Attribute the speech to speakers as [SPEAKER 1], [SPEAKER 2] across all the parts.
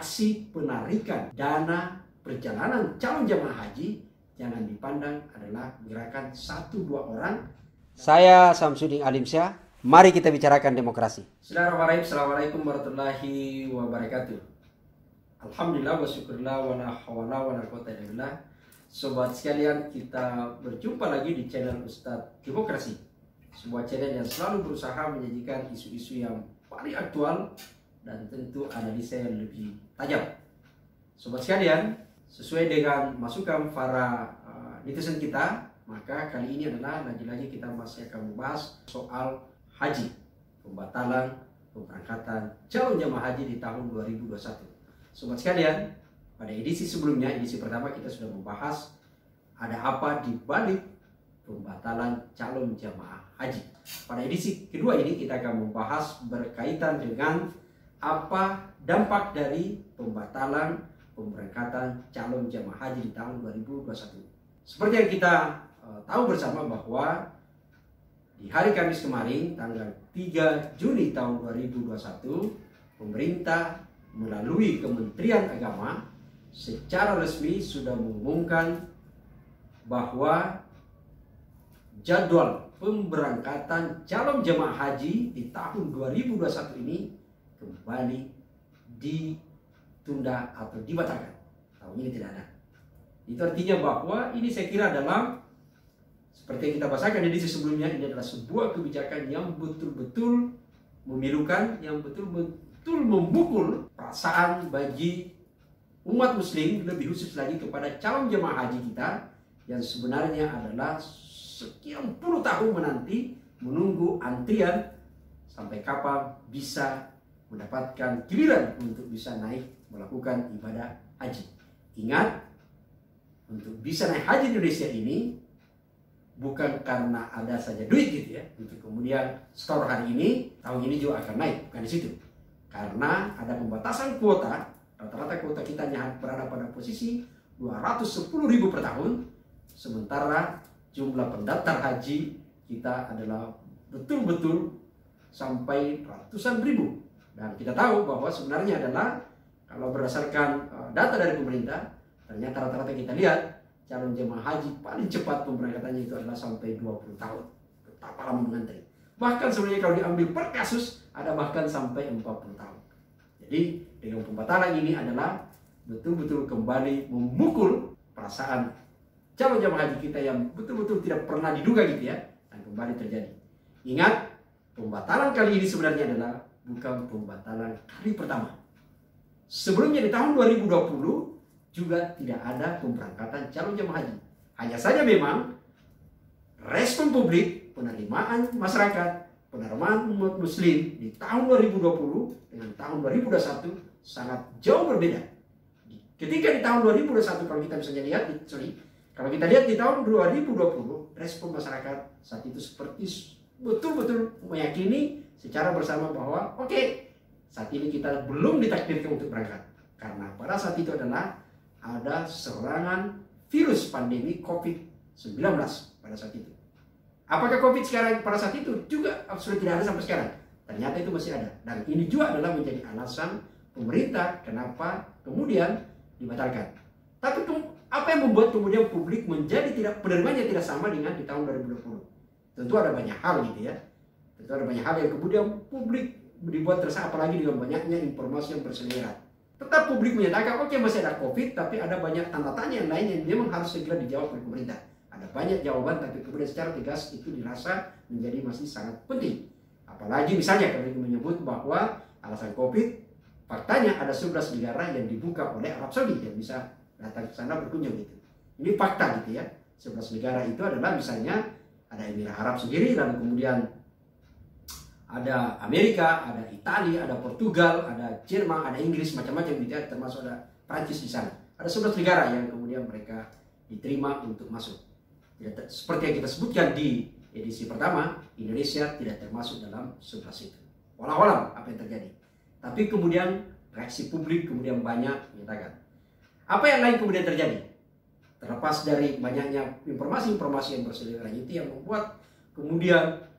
[SPEAKER 1] aksi penarikan dana perjalanan calon jemaah haji jangan dipandang adalah gerakan 1-2 orang.
[SPEAKER 2] Saya Samsudin Alimsyah. Mari kita bicarakan demokrasi.
[SPEAKER 1] Assalamualaikum warahmatullahi wabarakatuh. Alhamdulillah wa syukurlah wa la hawla wa la quwwata illa billah. Sobat sekalian, kita berjumpa lagi di channel Ustadz Demokrasi. Sebuah channel yang selalu berusaha menyajikan isu-isu yang paling aktual dan tentu analisa yang lebih tajam. Sobat sekalian, sesuai dengan masukan para netizen kita, maka kali ini adalah lagi-lagi kita masih akan membahas soal haji, pembatalan pemberangkatan calon jemaah haji di tahun 2021. Sobat sekalian, pada edisi sebelumnya, edisi pertama, kita sudah membahas ada apa di balik pembatalan calon jemaah haji. Pada edisi kedua ini kita akan membahas berkaitan dengan apa dampak dari pembatalan pemberangkatan calon jemaah haji di tahun 2021. Seperti yang kita tahu bersama bahwa di hari Kamis kemarin, tanggal 3 Juni tahun 2021, pemerintah melalui Kementerian Agama secara resmi sudah mengumumkan bahwa jadwal pemberangkatan calon jemaah haji di tahun 2021 ini kembali ditunda atau dibatalkan. Tahun ini tidak ada. Itu artinya bahwa ini saya kira adalah seperti yang kita bahasakan di edisi sebelumnya, ini adalah sebuah kebijakan yang betul-betul memilukan, yang betul-betul memukul perasaan bagi umat muslim, lebih khusus lagi kepada calon jemaah haji kita yang sebenarnya adalah sekian puluh tahun menanti, menunggu antrian sampai kapan bisa mendapatkan giliran untuk bisa naik melakukan ibadah haji. Ingat, untuk bisa naik haji di Indonesia ini bukan karena ada saja duit gitu ya, untuk kemudian store hari ini, tahun ini juga akan naik, bukan di situ. Karena ada pembatasan kuota, rata-rata kuota kita hanya berada pada posisi 210.000 per tahun, sementara jumlah pendaftar haji kita adalah betul-betul sampai ratusan ribu. Dan kita tahu bahwa sebenarnya adalah kalau berdasarkan data dari pemerintah, ternyata rata-rata kita lihat calon jemaah haji paling cepat pemberangkatannya itu adalah sampai 20 tahun. Betapa lama mengantri. Bahkan sebenarnya kalau diambil per kasus ada bahkan sampai 40 tahun. Jadi dengan pembatalan ini adalah betul-betul kembali memukul perasaan calon jemaah haji kita yang betul-betul tidak pernah diduga gitu ya, dan kembali terjadi. Ingat, pembatalan kali ini sebenarnya adalah bukan pembatalan kali pertama. Sebelumnya di tahun 2020 juga tidak ada pemberangkatan calon jemaah haji. Hanya saja memang respon publik, penerimaan masyarakat, penerimaan umat muslim di tahun 2020 dengan tahun 2021 sangat jauh berbeda. Ketika di tahun 2021 kalau kita bisa lihat, kalau kita lihat di tahun 2020, respon masyarakat saat itu seperti betul-betul meyakini secara bersama bahwa oke, saat ini kita belum ditakdirkan untuk berangkat. Karena pada saat itu adalah ada serangan virus pandemi COVID-19 pada saat itu. Apakah COVID sekarang pada saat itu juga sudah tidak ada sampai sekarang? Ternyata itu masih ada. Dan ini juga adalah menjadi alasan pemerintah kenapa kemudian dibatalkan. Tapi apa yang membuat kemudian publik menjadi penerimanya tidak sama dengan di tahun 2020? Tentu ada banyak hal gitu ya. Tentu ada banyak hal yang kemudian publik dibuat resah, apalagi dengan banyaknya informasi yang berseliweran. Tetap publik menyatakan oke, masih ada COVID, tapi ada banyak tanda tanya yang lain yang memang harus segera dijawab oleh pemerintah. Ada banyak jawaban, tapi kemudian secara tegas itu dirasa menjadi masih sangat penting. Apalagi misalnya kalau menyebut bahwa alasan COVID, faktanya ada 11 negara yang dibuka oleh Arab Saudi yang bisa datang ke sana berkunjung gitu. Ini fakta gitu ya. 11 negara itu adalah misalnya ada Emirat Arab sendiri, lalu kemudian ada Amerika, ada Italia, ada Portugal, ada Jerman, ada Inggris, macam-macam gitu ya, termasuk ada Prancis di sana. Ada 11 negara yang kemudian mereka diterima untuk masuk. Seperti yang kita sebutkan di edisi pertama, Indonesia tidak termasuk dalam 11 itu. Walau-walau apa yang terjadi. Tapi kemudian reaksi publik kemudian banyak menyatakan. Apa yang lain kemudian terjadi? Terlepas dari banyaknya informasi-informasi yang berseliweran itu yang membuat kemudian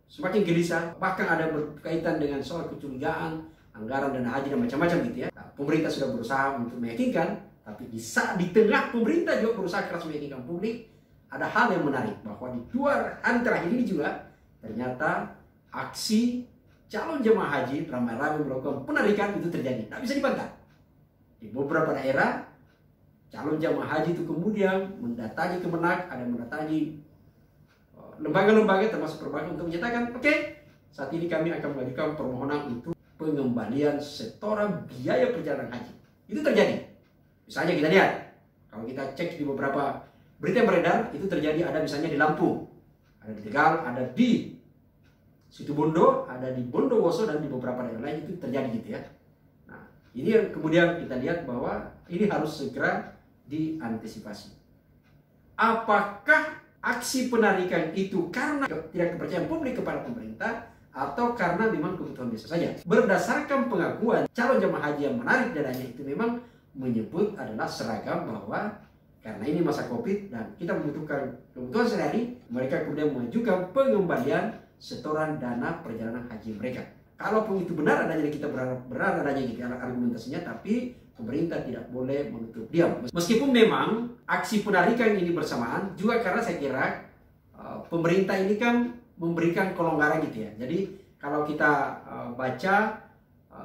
[SPEAKER 1] semakin gelisah, bahkan ada berkaitan dengan soal kecurigaan anggaran dana haji dan macam-macam gitu ya. Nah, pemerintah sudah berusaha untuk meyakinkan, tapi di tengah pemerintah juga berusaha keras meyakinkan publik, ada hal yang menarik bahwa di 2 hari terakhir ini juga ternyata aksi calon jemaah haji ramai-ramai melakukan penarikan itu terjadi. Tidak bisa dibantah. Di beberapa daerah calon jemaah haji itu kemudian mendatangi Kemenak, ada mendatangi lembaga-lembaga termasuk perbankan untuk menyatakan, oke, saat ini kami akan mengajukan permohonan untuk pengembalian setoran biaya perjalanan haji. Itu terjadi. Misalnya kita lihat, kalau kita cek di beberapa berita yang beredar, itu terjadi ada misalnya di Lampung, ada di Tegal, ada di Situbondo, ada di Bondowoso, dan di beberapa daerah lain itu terjadi gitu ya. Nah, ini yang kemudian kita lihat bahwa ini harus segera diantisipasi. Apakah aksi penarikan itu karena tidak kepercayaan publik kepada pemerintah atau karena memang kebutuhan biasa saja? Berdasarkan pengakuan calon jemaah haji yang menarik dananya itu memang menyebut adalah seragam bahwa karena ini masa Covid dan kita membutuhkan kebutuhan sehari-hari, mereka kemudian mengajukan pengembalian setoran dana perjalanan haji mereka. Kalaupun itu benar adanya, kita benar adanya gitu argumentasinya, tapi pemerintah tidak boleh menutup diam. Meskipun memang aksi penarikan ini bersamaan juga karena saya kira pemerintah ini kan memberikan kelonggaran gitu ya. Jadi kalau kita baca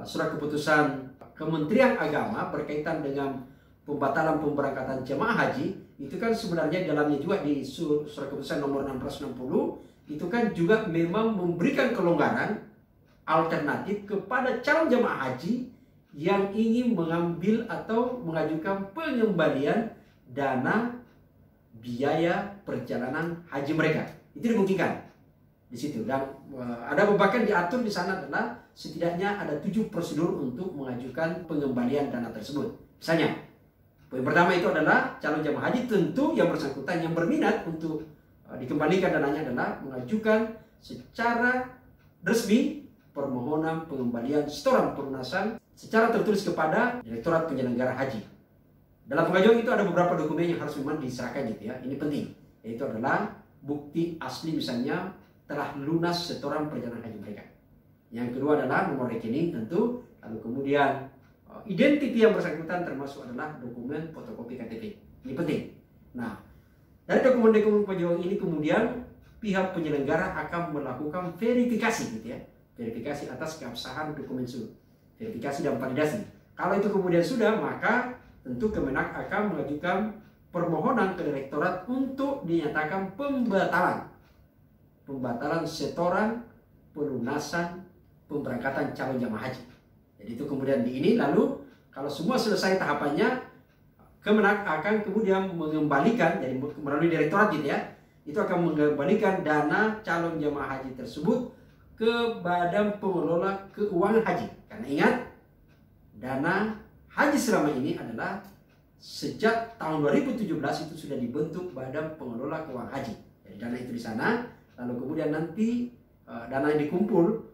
[SPEAKER 1] surat keputusan Kementerian Agama berkaitan dengan pembatalan pemberangkatan jemaah haji, itu kan sebenarnya dalamnya juga di surat keputusan nomor 660 itu kan juga memang memberikan kelonggaran alternatif kepada calon jemaah haji yang ingin mengambil atau mengajukan pengembalian dana biaya perjalanan haji mereka. Itu dimungkinkan di situ, dan ada bahkan diatur di sana adalah setidaknya ada 7 prosedur untuk mengajukan pengembalian dana tersebut. Misalnya, poin pertama itu adalah calon jemaah haji tentu yang bersangkutan yang berminat untuk dikembalikan dananya adalah mengajukan secara resmi permohonan pengembalian setoran pelunasan secara tertulis kepada Direktorat Penyelenggara Haji. Dalam pengajuan itu ada beberapa dokumen yang harus memang diserahkan gitu ya. Ini penting, yaitu adalah bukti asli misalnya telah lunas setoran perjalanan haji mereka. Yang kedua adalah nomor rekening tentu, lalu kemudian identitas yang bersangkutan termasuk adalah dokumen fotokopi KTP. Ini penting. Nah, dari dokumen-dokumen pengajuan ini kemudian pihak penyelenggara akan melakukan verifikasi gitu ya. Verifikasi atas keabsahan dokumen tersebut. Verifikasi dan validasi. Kalau itu kemudian sudah, maka tentu Kemenak akan mengajukan permohonan ke Direktorat untuk dinyatakan pembatalan setoran pelunasan pemberangkatan calon jamaah haji. Jadi itu kemudian di ini, lalu kalau semua selesai tahapannya, Kemenak akan kemudian mengembalikan, jadi melalui Direktorat gitu ya, itu akan mengembalikan dana calon jamaah haji tersebut ke Badan Pengelola Keuangan Haji. Karena ingat, dana haji selama ini adalah sejak tahun 2017 itu sudah dibentuk Badan Pengelola Keuangan Haji. Jadi dana itu di sana, lalu kemudian nanti dana yang dikumpul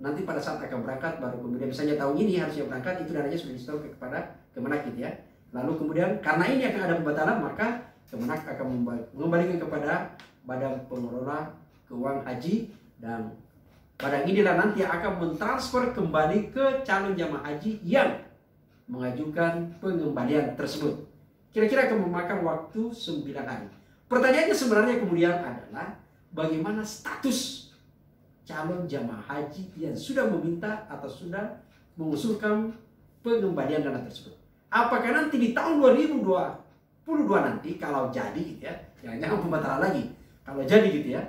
[SPEAKER 1] nanti pada saat akan berangkat, baru kemudian misalnya tahun ini harusnya berangkat, itu dananya sudah disetor kepada Kemenak gitu ya. Lalu kemudian karena ini akan ada pembatalan, maka Kemenak akan mengembalikan kepada Badan Pengelola Keuangan Haji, dan badan inilah nanti akan mentransfer kembali ke calon jamaah haji yang mengajukan pengembalian tersebut. Kira-kira akan memakan waktu 9 hari. Pertanyaannya sebenarnya kemudian adalah bagaimana status calon jamaah haji yang sudah meminta atau sudah mengusulkan pengembalian dana tersebut. Apakah nanti di tahun 2022 nanti kalau jadi gitu ya, jangan pembatalan lagi, kalau jadi gitu ya,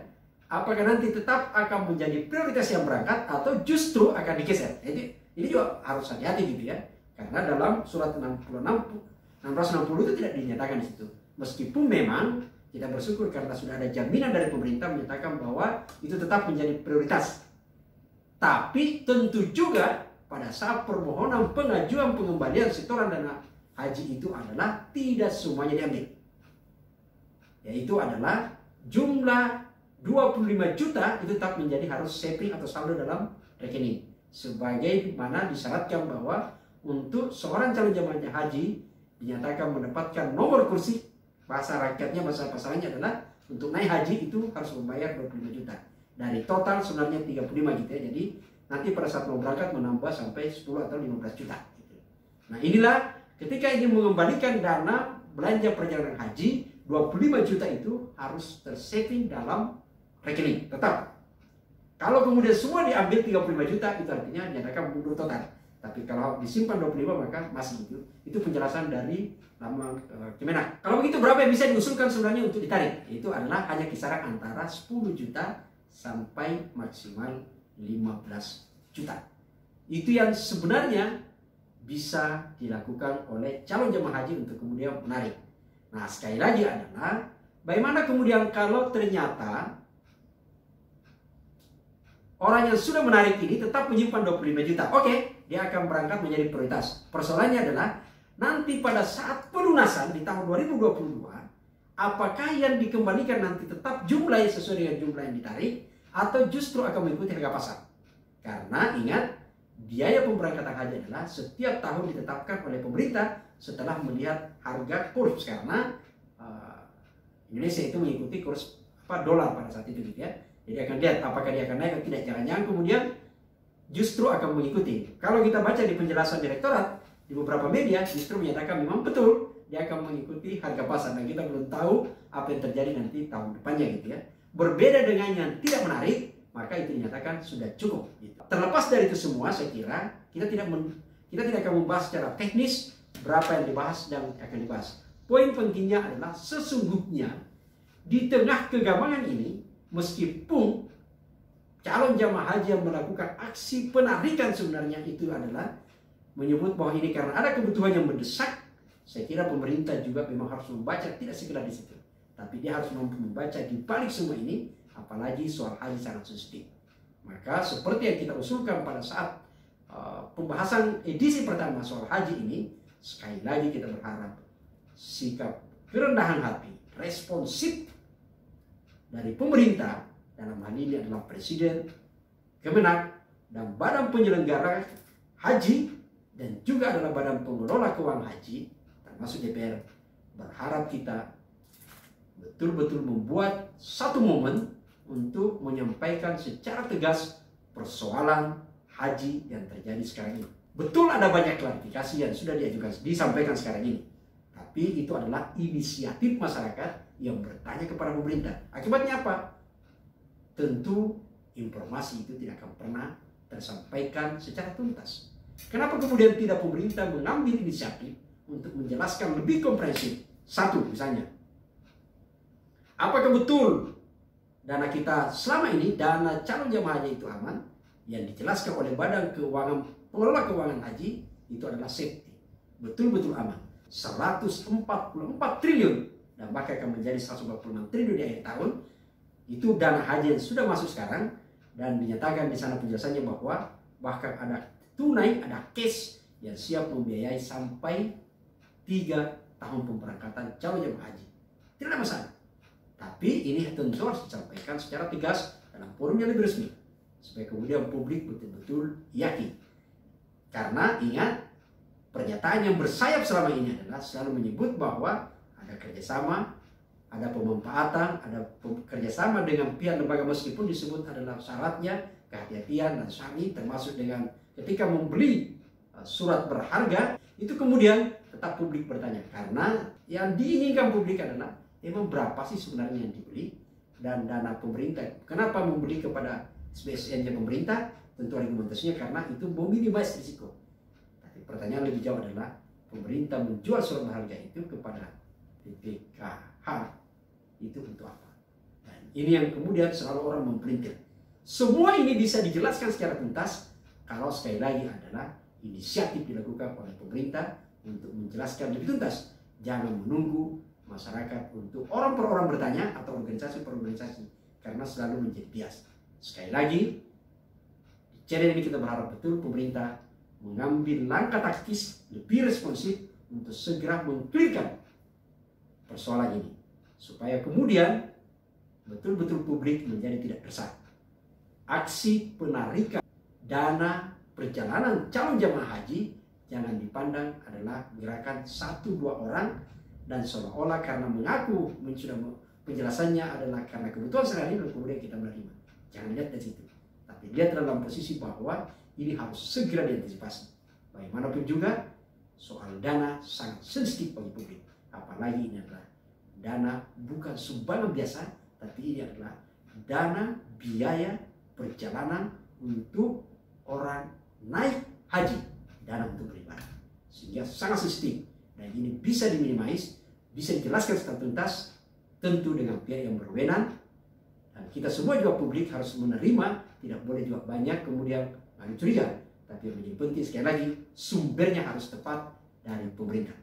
[SPEAKER 1] apakah nanti tetap akan menjadi prioritas yang berangkat atau justru akan digeser? Jadi ini juga harus hati-hati gitu ya, karena dalam surat 660 itu tidak dinyatakan di situ. Meskipun memang kita bersyukur karena sudah ada jaminan dari pemerintah menyatakan bahwa itu tetap menjadi prioritas. Tapi tentu juga pada saat permohonan pengajuan pengembalian setoran dana haji itu adalah tidak semuanya diambil. Yaitu adalah jumlah 25 juta itu tetap menjadi harus saving atau saldo dalam rekening. Sebagaimana disyaratkan bahwa untuk seorang calon jamaah haji dinyatakan mendapatkan nomor kursi, bahasa rakyatnya, bahasa pasarannya adalah untuk naik haji itu harus membayar 25 juta. Dari total sebenarnya 35 juta. Jadi nanti pada saat mau berangkat menambah sampai 10 atau 15 juta. Nah inilah ketika ingin mengembalikan dana belanja perjalanan haji, 25 juta itu harus tersaving dalam rekening tetap. Kalau kemudian semua diambil 35 juta, itu artinya dinyatakan mundur total. Tapi kalau disimpan 25 maka masih itu. Itu penjelasan dari nama Kemenak. Kalau begitu berapa yang bisa diusulkan sebenarnya untuk ditarik? Itu adalah hanya kisaran antara 10 juta sampai maksimal 15 juta. Itu yang sebenarnya bisa dilakukan oleh calon jemaah haji untuk kemudian menarik. Nah, sekali lagi adalah bagaimana kemudian kalau ternyata orang yang sudah menarik ini tetap menyimpan 25 juta. Oke, dia akan berangkat menjadi prioritas. Persoalannya adalah nanti pada saat pelunasan di tahun 2022, apakah yang dikembalikan nanti tetap jumlahnya sesuai dengan jumlah yang ditarik atau justru akan mengikuti harga pasar? Karena ingat, biaya pemberangkatan haji adalah setiap tahun ditetapkan oleh pemerintah setelah melihat harga kurs, karena Indonesia itu mengikuti kurs dolar pada saat itu gitu ya. Jadi akan lihat apakah dia akan naik atau tidak. Jangan-jangan kemudian justru akan mengikuti. Kalau kita baca di penjelasan direktorat di beberapa media justru menyatakan memang betul dia akan mengikuti harga pasar, dan kita belum tahu apa yang terjadi nanti tahun depannya gitu ya. Berbeda dengan yang tidak menarik, maka itu dinyatakan sudah cukup. Gitu. Terlepas dari itu semua, saya kira kita tidak akan membahas secara teknis berapa yang dibahas dan akan dibahas. Poin pentingnya adalah sesungguhnya di tengah kegamangan ini, meskipun calon jamaah haji yang melakukan aksi penarikan sebenarnya itu adalah menyebut bahwa ini karena ada kebutuhan yang mendesak, saya kira pemerintah juga memang harus membaca tidak sekedar di situ, tapi dia harus mampu membaca di balik semua ini. Apalagi soal haji sangat sensitif. Maka seperti yang kita usulkan pada saat pembahasan edisi pertama soal haji ini, sekali lagi kita berharap sikap kerendahan hati, responsif dari pemerintah, dalam hal ini adalah Presiden, Kemenak, dan Badan Penyelenggara Haji, dan juga adalah Badan Pengelola Keuangan Haji, termasuk DPR, berharap kita betul-betul membuat satu momen untuk menyampaikan secara tegas persoalan haji yang terjadi sekarang ini. Betul ada banyak klarifikasi yang sudah disampaikan sekarang ini, tapi itu adalah inisiatif masyarakat yang bertanya kepada pemerintah. Akibatnya apa? Tentu informasi itu tidak akan pernah tersampaikan secara tuntas. Kenapa kemudian tidak pemerintah mengambil inisiatif untuk menjelaskan lebih komprehensif? Satu, misalnya, apakah betul dana kita selama ini, dana calon jemaah haji itu aman? Yang dijelaskan oleh Badan Pengelola Keuangan Haji itu adalah safety, betul-betul aman. 144 triliun dan bahkan akan menjadi 146 triliun di akhir tahun. Itu dana haji yang sudah masuk sekarang, dan dinyatakan di sana penjelasannya bahwa bahkan ada tunai, ada cash yang siap membiayai sampai 3 tahun pemberangkatan calon jemaah haji. Tidak ada masalah. Tapi ini tentu harus disampaikan secara tegas dalam forum yang lebih resmi, supaya kemudian publik betul-betul yakin. Karena ingat, pernyataan yang bersayap selama ini adalah selalu menyebut bahwa ada kerjasama, ada pemanfaatan, ada kerjasama dengan pihak lembaga, meskipun disebut adalah syaratnya kehati-hatian dan syar'i, termasuk dengan ketika membeli surat berharga, itu kemudian tetap publik bertanya. Karena yang diinginkan publik adalah emang berapa sih sebenarnya yang dibeli, dan dana pemerintah. Kenapa membeli kepada SBSN-nya pemerintah? Tentu argumentasinya karena itu meminimasi risiko. Tapi pertanyaan lebih jauh adalah pemerintah menjual surat berharga itu kepada BPKH itu untuk apa? Dan ini yang kemudian selalu orang mempelintir. Semua ini bisa dijelaskan secara tuntas kalau sekali lagi adalah inisiatif dilakukan oleh pemerintah untuk menjelaskan lebih tuntas. Jangan menunggu masyarakat untuk orang per orang bertanya atau organisasi per organisasi, karena selalu menjadi bias. Sekali lagi, di channel ini kita berharap betul pemerintah mengambil langkah taktis lebih responsif untuk segera mengklirkan persoalan ini, supaya kemudian betul-betul publik menjadi tidak resah. Aksi penarikan dana perjalanan calon jemaah haji jangan dipandang adalah gerakan 1-2 orang dan seolah-olah karena mengaku sudah penjelasannya adalah karena kebutuhan sehari-hari kemudian kita menerima. Jangan lihat dari situ. Tapi Jadi dia dalam posisi bahwa ini harus segera diantisipasi. Bagaimanapun juga, soal dana sangat sensitif bagi publik. Apalagi ini adalah dana bukan sumbangan biasa, tapi ini adalah dana biaya perjalanan untuk orang naik haji, dana untuk beribadah. Sehingga sangat sensitif. Dan ini bisa diminimais, bisa dijelaskan secara tuntas, tentu dengan pihak yang berwenang. Dan kita semua juga publik harus menerima, tidak boleh juga banyak kemudian curiga. Tapi yang menjadi penting sekali lagi, sumbernya harus tepat dari pemerintah.